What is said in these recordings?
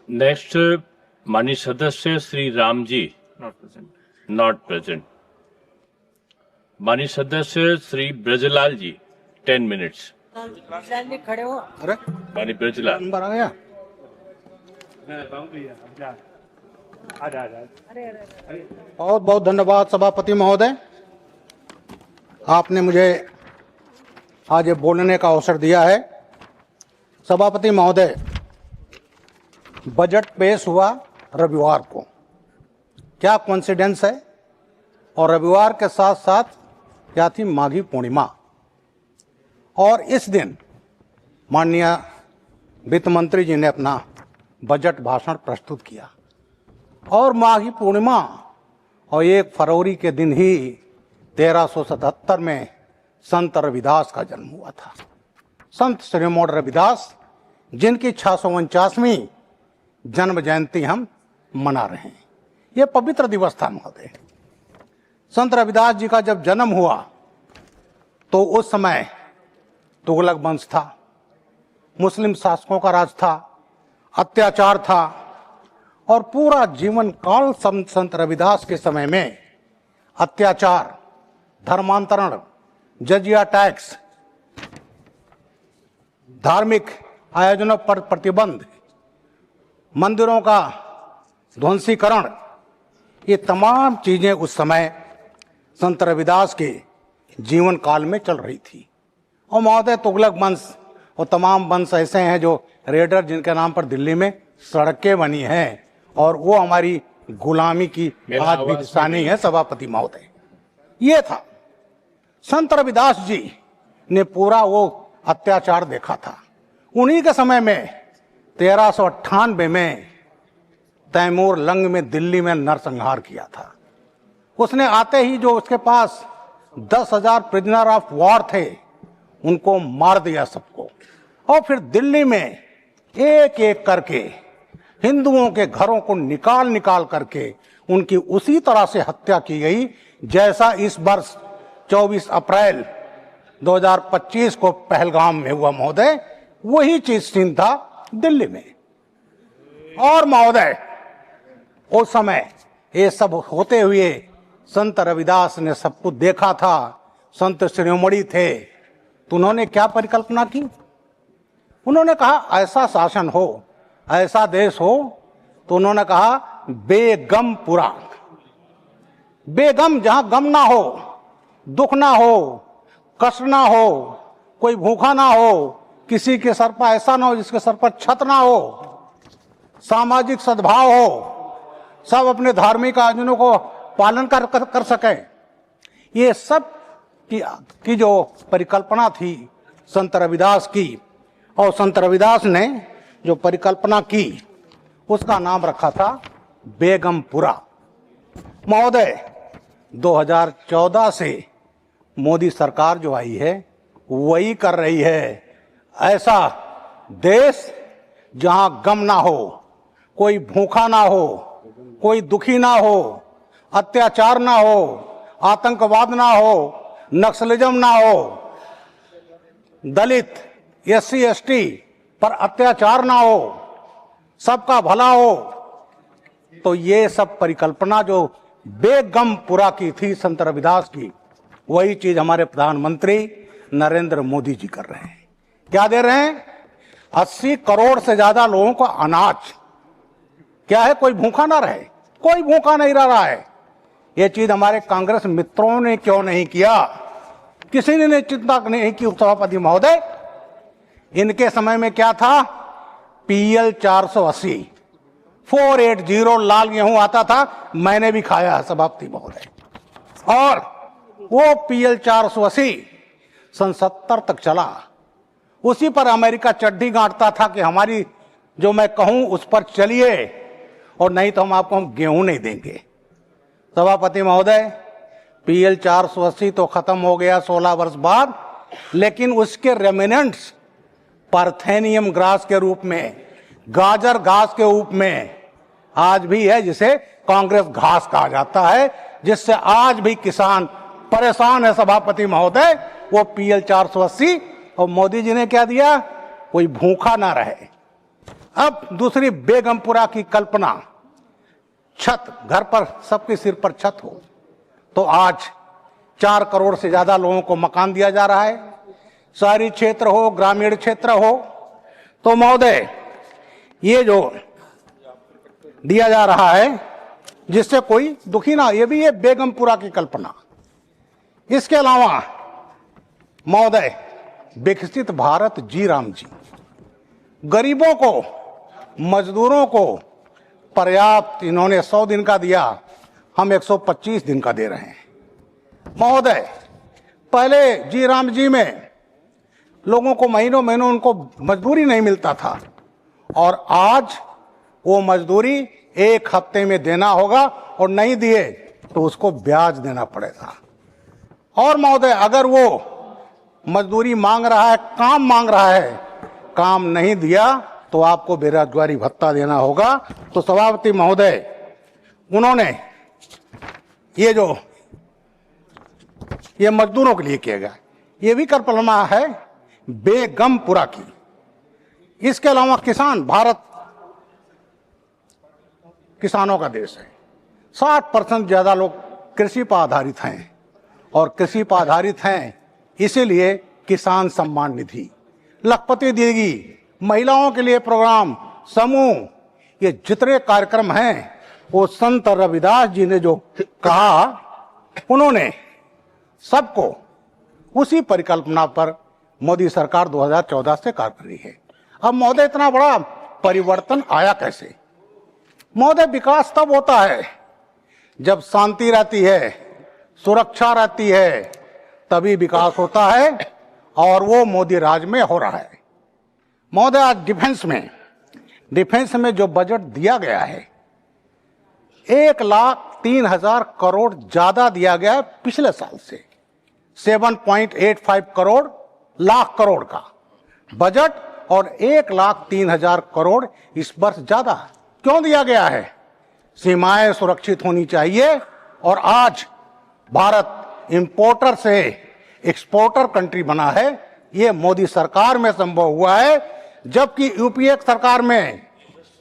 Next माननीय सदस्य Shri Ram ji not present. माननीय सदस्य श्री ब्रजलाल जी 10 मिनट्स। खड़े हो। अरे माननीय ब्रजलाल। नंबर आ गया। बहुत बहुत धन्यवाद सभापति महोदय, आपने मुझे आज ये बोलने का अवसर दिया है। सभापति महोदय, बजट पेश हुआ रविवार को, क्या कोइंसिडेंस है। और रविवार के साथ साथ क्या थी, माघी पूर्णिमा। और इस दिन माननीय वित्त मंत्री जी ने अपना बजट भाषण प्रस्तुत किया। और माघी पूर्णिमा और 1 फरवरी के दिन ही 1377 में संत रविदास का जन्म हुआ था। संत शिरोमणि रविदास, जिनकी 649वीं जन्म जयंती हम मना रहे हैं। ये पवित्र दिवस था महोदय। संत रविदास जी का जब जन्म हुआ तो उस समय तुगलक वंश था, मुस्लिम शासकों का राज था, अत्याचार था। और पूरा जीवन काल संत रविदास के समय में अत्याचार, धर्मांतरण, जजिया टैक्स, धार्मिक आयोजनों पर प्रतिबंध, मंदिरों का ध्वंसीकरण, ये तमाम चीजें उस समय संत रविदास के जीवन काल में चल रही थी। और महोदय, तुगलक वंश और तमाम वंश ऐसे हैं जो रेडर, जिनके नाम पर दिल्ली में सड़कें बनी हैं, और वो हमारी गुलामी की आज भी निशानी है सभापति महोदय। ये था, संत रविदास जी ने पूरा वो अत्याचार देखा था। उन्हीं के समय में 1398 में तैमूर लंग में दिल्ली में नरसंहार किया था। उसने आते ही जो उसके पास 10,000 प्रिजनर ऑफ वॉर थे, उनको मार दिया सबको। और फिर दिल्ली में एक एक करके हिंदुओं के घरों को निकाल निकाल करके उनकी उसी तरह से हत्या की गई जैसा इस वर्ष 24 अप्रैल 2025 को पहलगाम में हुआ महोदय। वही चीज सीन था दिल्ली में। और महोदय, उस समय ये सब होते हुए संत रविदास ने सब कुछ देखा था, संत शिरोमणि थे। तो उन्होंने क्या परिकल्पना की? उन्होंने कहा ऐसा शासन हो, ऐसा देश हो। तो उन्होंने कहा बेगम पुरा, बेगम, जहां गम ना हो, दुख ना हो, कष्ट ना हो, कोई भूखा ना हो, किसी के सर पर ऐसा ना हो जिसके सर पर छत ना हो, सामाजिक सद्भाव हो, सब अपने धार्मिक आयोजनों को पालन कर सके। ये सब की जो परिकल्पना थी संत रविदास की, और संत रविदास ने जो परिकल्पना की उसका नाम रखा था बेगमपुरा। महोदय, 2014 से मोदी सरकार जो आई है वही कर रही है ऐसा देश जहां गम ना हो, कोई भूखा ना हो, कोई दुखी ना हो, अत्याचार ना हो, आतंकवाद ना हो, नक्सलिज्म ना हो, दलित, SC ST पर अत्याचार ना हो, सबका भला हो। तो ये सब परिकल्पना जो बेगमपुरा की थी संत रविदास की, वही चीज हमारे प्रधानमंत्री नरेंद्र मोदी जी कर रहे हैं। क्या दे रहे हैं? 80 करोड़ से ज्यादा लोगों को अनाज। क्या है, कोई भूखा ना रहे, कोई भूखा नहीं रह रहा है। ये चीज हमारे कांग्रेस मित्रों ने क्यों नहीं किया? किसी ने चिंता नहीं की सभापति महोदय। इनके समय में क्या था? PL 480 480 लाल गेहूं आता था, मैंने भी खाया है सभापति महोदय। और वो PL 480 सन 70 तक चला। उसी पर अमेरिका चड्डी गांठता था कि हमारी जो मैं कहूं उस पर चलिए, और नहीं तो हम आपको गेहूं नहीं देंगे। सभापति महोदय, PL 480 तो खत्म हो गया 16 वर्ष बाद, लेकिन उसके रेमिनेंट्स पार्थेनियम ग्रास के रूप में, गाजर घास के रूप में आज भी है, जिसे कांग्रेस घास कहा जाता है, जिससे आज भी किसान परेशान है सभापति महोदय। वो PL 480। और मोदी जी ने क्या दिया? कोई भूखा ना रहे, अब दूसरी बेगमपुरा की कल्पना, छत, घर पर सबके सिर पर छत हो, तो आज 4 करोड़ से ज्यादा लोगों को मकान दिया जा रहा है, शहरी क्षेत्र हो, ग्रामीण क्षेत्र हो। तो महोदय, ये जो दिया जा रहा है जिससे कोई दुखी ना, ये भी है बेगमपुरा की कल्पना। इसके अलावा महोदय, विकसित भारत जी राम जी, गरीबों को, मजदूरों को पर्याप्त इन्होंने 100 दिन का दिया, हम 125 दिन का दे रहे हैं। महोदय, पहले जी राम जी में लोगों को महीनों महीनों उनको मजदूरी नहीं मिलता था, और आज वो मजदूरी 1 हफ्ते में देना होगा, और नहीं दिए तो उसको ब्याज देना पड़ेगा। और महोदय, अगर वो मजदूरी मांग रहा है, काम मांग रहा है, काम नहीं दिया तो आपको बेरोजगारी भत्ता देना होगा। तो सभापति महोदय, उन्होंने ये मजदूरों के लिए किया गया, ये भी कल्पना है बेगमपुरा की। इसके अलावा किसान, भारत किसानों का देश है, 60% ज्यादा लोग कृषि पर आधारित हैं, और कृषि पर आधारित हैं इसीलिए किसान सम्मान निधि, लखपति दीदी, महिलाओं के लिए प्रोग्राम, समूह, ये जितने कार्यक्रम हैं, वो संत रविदास जी ने जो कहा, उन्होंने सबको उसी परिकल्पना पर मोदी सरकार 2014 से कार्य कर रही है। अब महोदय, इतना बड़ा परिवर्तन आया कैसे? महोदय, विकास तब होता है जब शांति रहती है, सुरक्षा रहती है, तभी विकास होता है, और वो मोदी राज में हो रहा है। महोदय, आज डिफेंस में जो बजट दिया गया है, 1,03,000 करोड़ ज्यादा दिया गया है पिछले साल से। 7.85 करोड़ लाख करोड़ का बजट, और 1,03,000 करोड़ इस वर्ष ज्यादा क्यों दिया गया है? सीमाएं सुरक्षित होनी चाहिए, और आज भारत इंपोर्टर से एक्सपोर्टर कंट्री बना है, ये मोदी सरकार में संभव हुआ है। जबकि यूपीए सरकार में,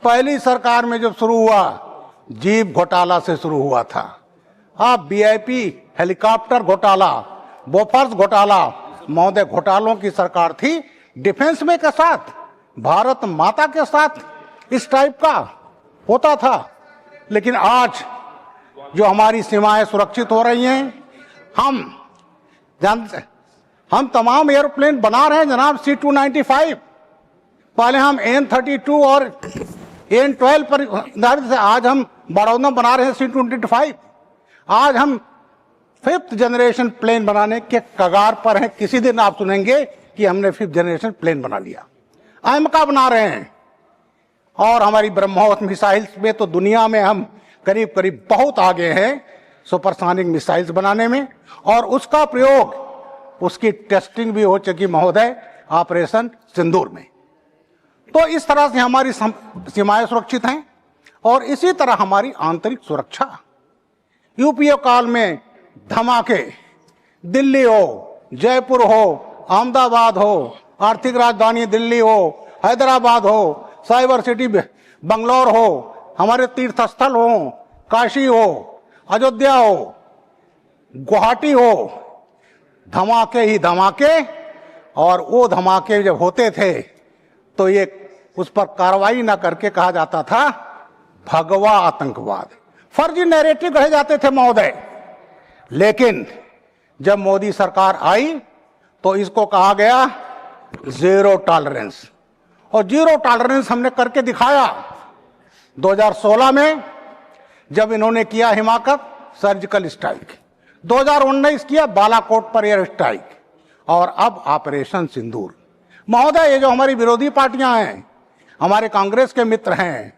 पहली सरकार में जब शुरू हुआ, जीप घोटाला से शुरू हुआ था। अब वीआईपी हेलीकॉप्टर घोटाला, बोफर्स घोटाला, महोदय, घोटालों की सरकार थी। डिफेंस में के साथ, भारत माता के साथ इस टाइप का होता था। लेकिन आज जो हमारी सीमाएं सुरक्षित हो रही हैं, हम तमाम एयरप्लेन बना रहे हैं जनाब, C-295। पहले हम AN-32 और AN-12 पर आधारित थे, आज हम बड़ौदा बना रहे हैं C-225। आज हम 5th जनरेशन प्लेन बनाने के कगार पर हैं। किसी दिन आप सुनेंगे कि हमने 5th जनरेशन प्लेन बना लिया। AMCA बना रहे हैं, और हमारी ब्रह्मोस मिसाइल्स में तो दुनिया में हम करीब करीब बहुत आगे हैं सुपरसोनिक मिसाइल्स बनाने में, और उसका प्रयोग, उसकी टेस्टिंग भी हो चुकी महोदय, ऑपरेशन सिंदूर में। तो इस तरह से हमारी सीमाएं सुरक्षित हैं, और इसी तरह हमारी आंतरिक सुरक्षा। यूपीए काल में धमाके, दिल्ली हो, जयपुर हो, अहमदाबाद हो, आर्थिक राजधानी दिल्ली हो, हैदराबाद हो, साइबर सिटी बंगलौर हो, हमारे तीर्थ स्थल हो, काशी हो, अयोध्या हो, गुवाहाटी हो, धमाके ही धमाके। और वो धमाके जब होते थे तो ये उस पर कार्रवाई ना करके कहा जाता था भगवा आतंकवाद, फर्जी नैरेटिव कहे जाते थे महोदय। लेकिन जब मोदी सरकार आई तो इसको कहा गया जीरो टॉलरेंस, और जीरो टॉलरेंस हमने करके दिखाया। 2016 में जब इन्होंने किया हिमाकत सर्जिकल स्ट्राइक, 2019 किया बालाकोट पर एयर स्ट्राइक, और अब ऑपरेशन सिंदूर। महोदय, ये जो हमारी विरोधी पार्टियां हैं, हमारे कांग्रेस के मित्र हैं,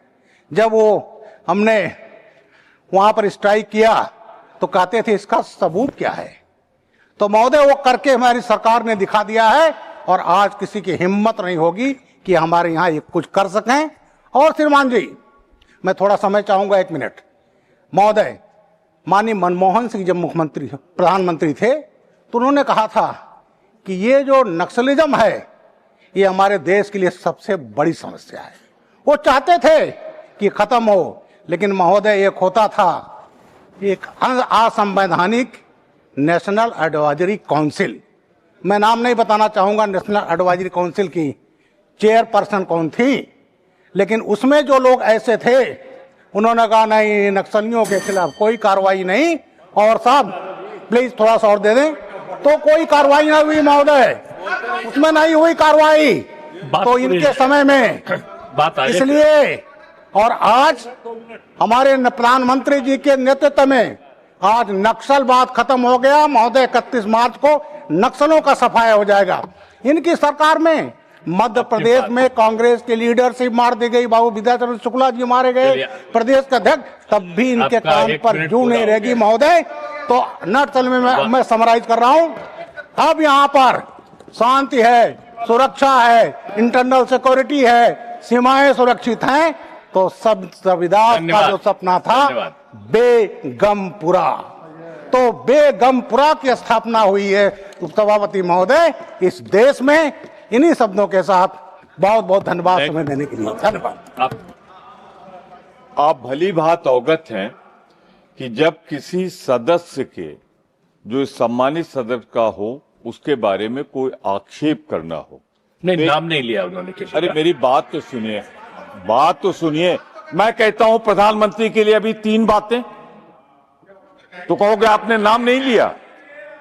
जब वो हमने वहां पर स्ट्राइक किया तो कहते थे इसका सबूत क्या है। तो महोदय, वो करके हमारी सरकार ने दिखा दिया है, और आज किसी की हिम्मत नहीं होगी कि हमारे यहाँ ये कुछ कर सकें। और श्रीमान जी, मैं थोड़ा समय चाहूंगा, 1 मिनट। महोदय, माननीय मनमोहन सिंह जब प्रधानमंत्री थे तो उन्होंने कहा था कि ये जो नक्सलिज्म है, ये हमारे देश के लिए सबसे बड़ी समस्या है। वो चाहते थे कि खत्म हो, लेकिन महोदय एक होता था एक असंवैधानिक नेशनल एडवाइजरी काउंसिल। मैं नाम नहीं बताना चाहूंगा नेशनल एडवाइजरी काउंसिल की चेयरपर्सन कौन थी, लेकिन उसमें जो लोग ऐसे थे उन्होंने कहा नहीं, नक्सलियों के खिलाफ कोई कार्रवाई नहीं। और साहब प्लीज थोड़ा सा और दे दें, तो कोई कार्रवाई ना हुई महोदय, उसमें नहीं हुई कार्रवाई। तो इनके समय में बात आगे इसलिए, और आज हमारे प्रधानमंत्री जी के नेतृत्व में आज नक्सलवाद खत्म हो गया महोदय। 31 मार्च को नक्सलों का सफाया हो जाएगा। इनकी सरकार में मध्य प्रदेश में कांग्रेस की लीडरशिप मार दी गई, बाबू विद्याचरण शुक्ला जी मारे गए प्रदेश के अध्यक्ष, तब भी इनके आपका कान एक पर मिनट जू पूरा नहीं हो रहेगी गया। महोदय। तो नटसल में मैं समराइज कर रहा हूं। अब यहाँ पर शांति है, सुरक्षा है, इंटरनल सिक्योरिटी है, सीमाएं सुरक्षित हैं, तो सब संविधान का धन्यवाद। जो सपना था धन्यवाद। बेगमपुरा, तो बेगमपुरा की स्थापना हुई है सभापति महोदय इस देश में। इन्हीं शब्दों के साथ बहुत बहुत धन्यवाद समय देने के लिए। धन्यवाद। आप भली भांत अवगत हैं कि जब किसी सदस्य के जो सम्मानित सदस्य का हो उसके बारे में कोई आक्षेप करना हो, नहीं, नाम नहीं लिया उन्होंने किसी अरे का। मेरी बात तो सुनिए, बात तो सुनिए। मैं कहता हूं प्रधानमंत्री के लिए अभी 3 बातें, तो कहोगे आपने नाम नहीं लिया,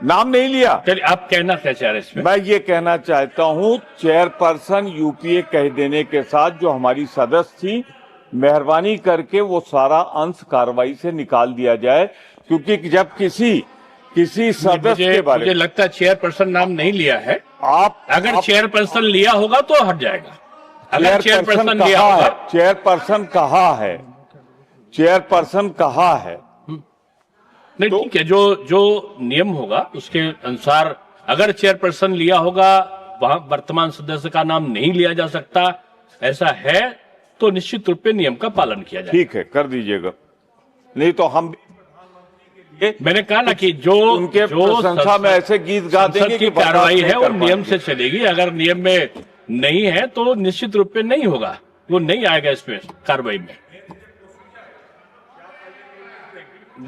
नाम नहीं लिया। चलिए, आप कहना क्या चाह रहे हैं इसमें? मैं ये कहना चाहता हूं चेयरपर्सन यूपीए कह देने के साथ जो हमारी सदस्य थी, मेहरबानी करके वो सारा अंश कार्रवाई से निकाल दिया जाए, क्योंकि जब किसी सदस्य के बारे मुझे में लगता है चेयरपर्सन नाम नहीं लिया है। अगर चेयरपर्सन लिया होगा तो हट जाएगा। अगर चेयरपर्सन लिया कहा होगा, है, चेयरपर्सन कहा है, चेयरपर्सन कहा है। नहीं ठीक है, जो नियम होगा उसके अनुसार अगर चेयरपर्सन लिया होगा, वहां वर्तमान सदस्य का नाम नहीं लिया जा सकता, ऐसा है तो निश्चित रूप से नियम का पालन किया जाए। ठीक है, कर दीजिएगा, नहीं तो हम मैंने कहा ना कि जो उनके प्रशंसा में ऐसे गीत गा संसद देंगे की कि कार्रवाई है वो बर्दाश्त नहीं कर नियम से पाएंगे। चलेगी। अगर नियम में नहीं है तो निश्चित रूप से नहीं होगा, वो नहीं आएगा इसमें कार्रवाई में।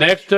नेक्स्ट